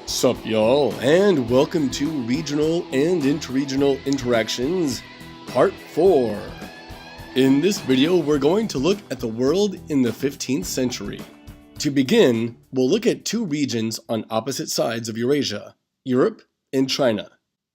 Sup y'all, and welcome to Regional and Interregional Interactions, Part 4. In this video, we're going to look at the world in the 15th century. To begin, we'll look at two regions on opposite sides of Eurasia, Europe and China.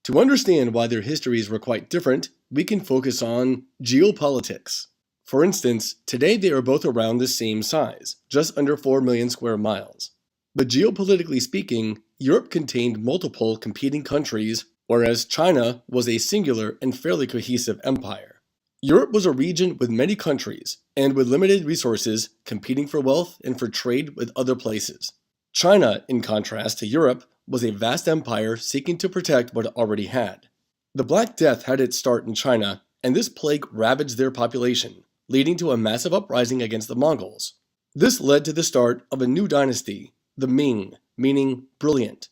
To understand why their histories were quite different, we can focus on geopolitics. For instance, today they are both around the same size, just under 4 million square miles. But geopolitically speaking, Europe contained multiple competing countries, whereas China was a singular and fairly cohesive empire. Europe was a region with many countries, and with limited resources competing for wealth and for trade with other places. China, in contrast to Europe, was a vast empire seeking to protect what it already had. The Black Death had its start in China, and this plague ravaged their population, leading to a massive uprising against the Mongols. This led to the start of a new dynasty, the Ming, meaning brilliant.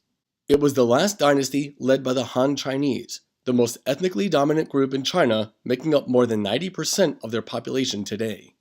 It was the last dynasty led by the Han Chinese, the most ethnically dominant group in China, making up more than 90% of their population today.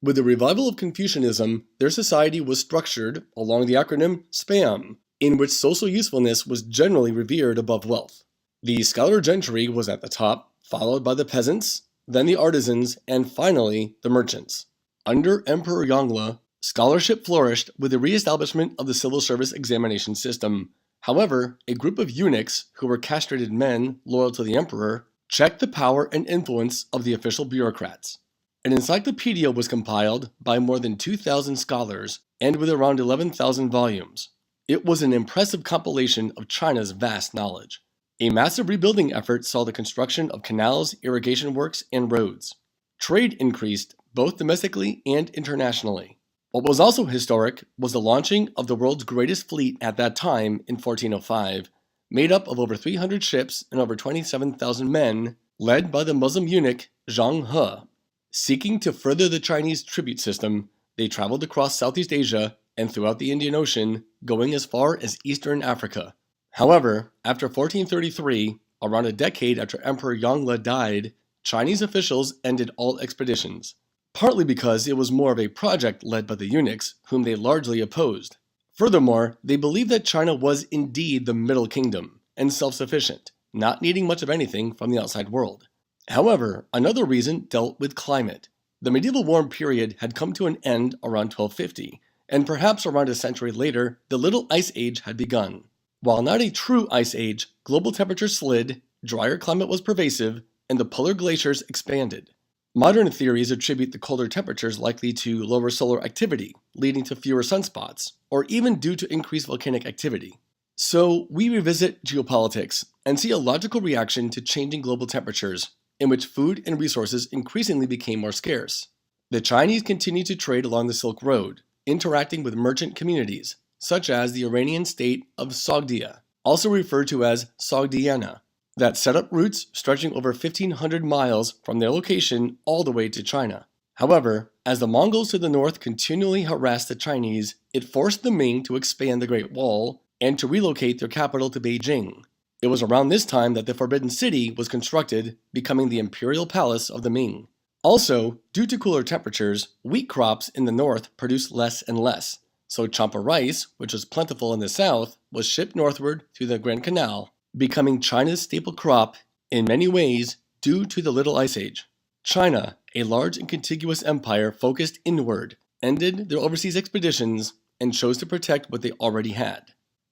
With the revival of Confucianism, their society was structured along the acronym SPAM, in which social usefulness was generally revered above wealth. The scholar gentry was at the top, followed by the peasants, then the artisans, and finally the merchants. Under Emperor Yongle, scholarship flourished with the re-establishment of the civil service examination system. However, a group of eunuchs, who were castrated men loyal to the emperor, checked the power and influence of the official bureaucrats. An encyclopedia was compiled by more than 2,000 scholars and with around 11,000 volumes. It was an impressive compilation of China's vast knowledge. A massive rebuilding effort saw the construction of canals, irrigation works, and roads. Trade increased both domestically and internationally. What was also historic was the launching of the world's greatest fleet at that time in 1405, made up of over 300 ships and over 27,000 men, led by the Muslim eunuch Zhang He. Seeking to further the Chinese tribute system, they traveled across Southeast Asia and throughout the Indian Ocean, going as far as Eastern Africa. However, after 1433, around a decade after Emperor Yongle died, Chinese officials ended all expeditions. Partly because it was more of a project led by the eunuchs, whom they largely opposed. Furthermore, they believed that China was indeed the Middle Kingdom, and self-sufficient, not needing much of anything from the outside world. However, another reason dealt with climate. The medieval warm period had come to an end around 1250, and perhaps around a century later, the Little Ice Age had begun. While not a true ice age, global temperatures slid, drier climate was pervasive, and the polar glaciers expanded. Modern theories attribute the colder temperatures likely to lower solar activity, leading to fewer sunspots, or even due to increased volcanic activity. So we revisit geopolitics and see a logical reaction to changing global temperatures, in which food and resources increasingly became more scarce. The Chinese continued to trade along the Silk Road, interacting with merchant communities, such as the Iranian state of Sogdia, also referred to as Sogdiana, that set up routes stretching over 1,500 miles from their location all the way to China. However, as the Mongols to the north continually harassed the Chinese, it forced the Ming to expand the Great Wall and to relocate their capital to Beijing. It was around this time that the Forbidden City was constructed, becoming the imperial palace of the Ming. Also, due to cooler temperatures, wheat crops in the north produced less and less, so champa rice, which was plentiful in the south, was shipped northward through the Grand Canal, becoming China's staple crop in many ways due to the Little Ice Age. China, a large and contiguous empire focused inward, ended their overseas expeditions and chose to protect what they already had.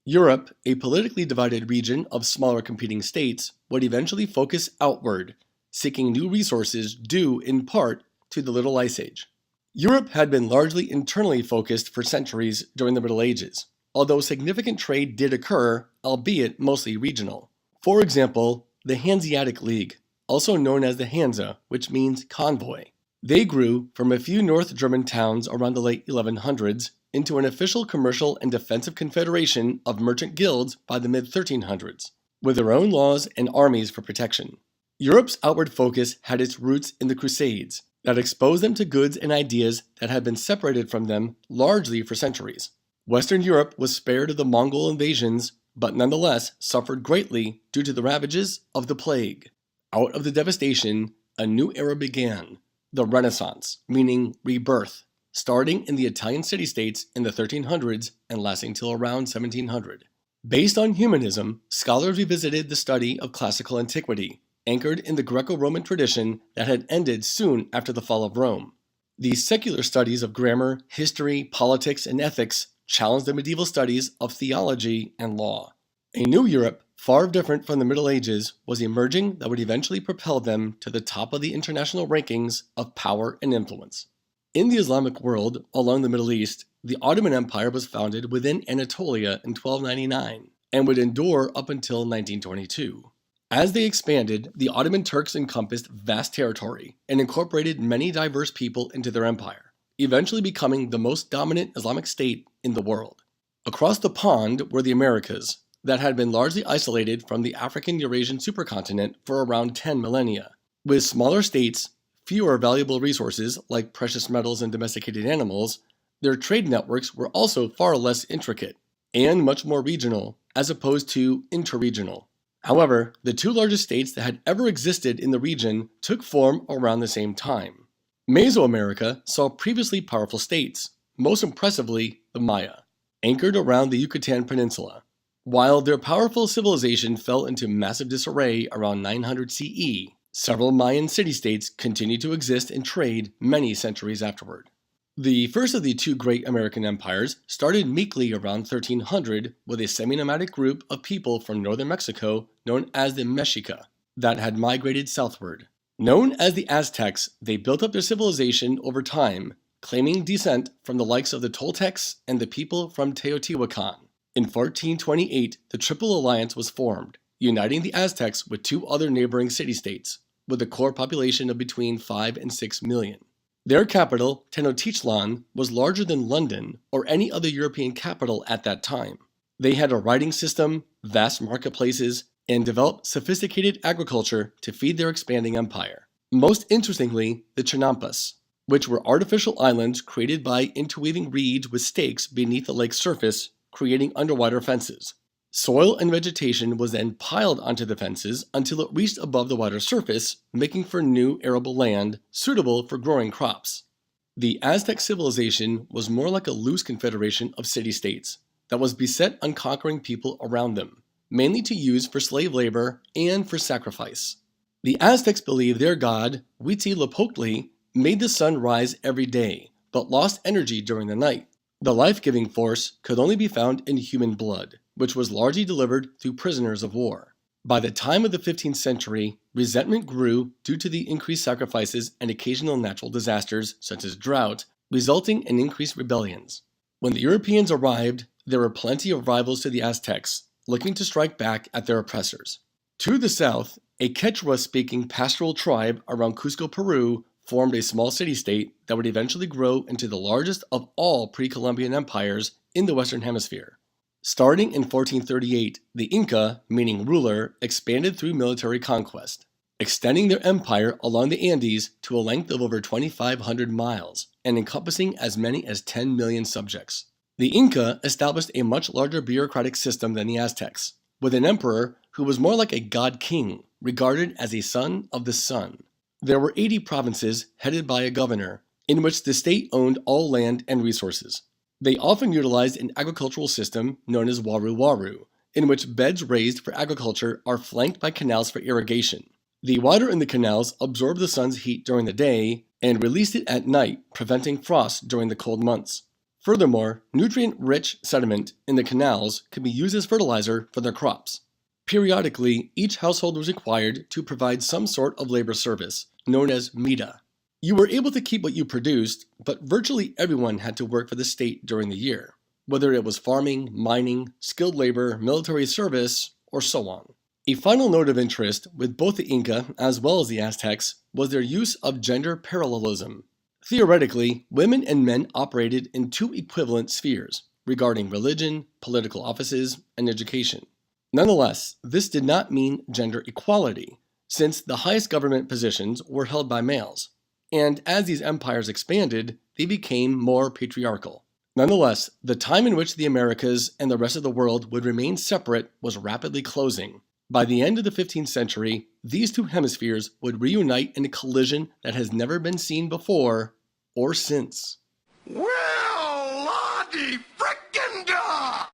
Europe, a politically divided region of smaller competing states, would eventually focus outward, seeking new resources due in part to the Little Ice Age. Europe had been largely internally focused for centuries during the Middle Ages, although significant trade did occur, albeit mostly regional. For example, the Hanseatic League, also known as the Hansa, which means convoy. They grew from a few North German towns around the late 1100s into an official commercial and defensive confederation of merchant guilds by the mid-1300s, with their own laws and armies for protection. Europe's outward focus had its roots in the Crusades, that exposed them to goods and ideas that had been separated from them largely for centuries. Western Europe was spared of the Mongol invasions, but nonetheless suffered greatly due to the ravages of the plague. Out of the devastation, a new era began, the Renaissance, meaning rebirth, starting in the Italian city-states in the 1300s and lasting till around 1700. Based on humanism, scholars revisited the study of classical antiquity, anchored in the Greco-Roman tradition that had ended soon after the fall of Rome. These secular studies of grammar, history, politics, and ethics challenged the medieval studies of theology and law. A new Europe, far different from the Middle Ages, was emerging that would eventually propel them to the top of the international rankings of power and influence. In the Islamic world, along the Middle East, the Ottoman Empire was founded within Anatolia in 1299 and would endure up until 1922. As they expanded, the Ottoman Turks encompassed vast territory and incorporated many diverse people into their empire, eventually becoming the most dominant Islamic state in the world. Across the pond were the Americas, that had been largely isolated from the African-Eurasian supercontinent for around 10 millennia. With smaller states, fewer valuable resources like precious metals and domesticated animals, their trade networks were also far less intricate and much more regional as opposed to interregional. However, the two largest states that had ever existed in the region took form around the same time. Mesoamerica saw previously powerful states, most impressively the Maya, anchored around the Yucatan Peninsula. While their powerful civilization fell into massive disarray around 900 CE, several Mayan city-states continued to exist and trade many centuries afterward. The first of the two great American empires started meekly around 1300 with a semi-nomadic group of people from northern Mexico known as the Mexica that had migrated southward. Known as the Aztecs, they built up their civilization over time, claiming descent from the likes of the Toltecs and the people from Teotihuacan. In 1428, the Triple Alliance was formed, uniting the Aztecs with two other neighboring city-states, with a core population of between 5 and 6 million. Their capital, Tenochtitlan, was larger than London or any other European capital at that time. They had a writing system, vast marketplaces, and developed sophisticated agriculture to feed their expanding empire. Most interestingly, the Chinampas, which were artificial islands created by interweaving reeds with stakes beneath the lake's surface, creating underwater fences. Soil and vegetation was then piled onto the fences until it reached above the water surface, making for new arable land suitable for growing crops. The Aztec civilization was more like a loose confederation of city-states that was beset on conquering people around them, mainly to use for slave labor and for sacrifice. The Aztecs believed their god, Huitzilopochtli, made the sun rise every day, but lost energy during the night. The life-giving force could only be found in human blood, which was largely delivered through prisoners of war. By the time of the 15th century, resentment grew due to the increased sacrifices and occasional natural disasters, such as drought, resulting in increased rebellions. When the Europeans arrived, there were plenty of rivals to the Aztecs, looking to strike back at their oppressors. To the south, a Quechua-speaking pastoral tribe around Cusco, Peru, formed a small city-state that would eventually grow into the largest of all pre-Columbian empires in the Western Hemisphere. Starting in 1438, the Inca, meaning ruler, expanded through military conquest, extending their empire along the Andes to a length of over 2,500 miles and encompassing as many as 10 million subjects. The Inca established a much larger bureaucratic system than the Aztecs, with an emperor who was more like a god-king, regarded as a son of the sun. There were 80 provinces headed by a governor, in which the state owned all land and resources. They often utilized an agricultural system known as waru-waru, in which beds raised for agriculture are flanked by canals for irrigation. The water in the canals absorbed the sun's heat during the day and released it at night, preventing frost during the cold months. Furthermore, nutrient-rich sediment in the canals could be used as fertilizer for their crops. Periodically, each household was required to provide some sort of labor service, known as mita. You were able to keep what you produced, but virtually everyone had to work for the state during the year, whether it was farming, mining, skilled labor, military service, or so on. A final note of interest with both the Inca as well as the Aztecs was their use of gender parallelism. Theoretically, women and men operated in two equivalent spheres regarding religion, political offices, and education. Nonetheless, this did not mean gender equality, since the highest government positions were held by males, and as these empires expanded, they became more patriarchal. Nonetheless, the time in which the Americas and the rest of the world would remain separate was rapidly closing. By the end of the 15th century, these two hemispheres would reunite in a collision that has never been seen before or since. Well, Lottie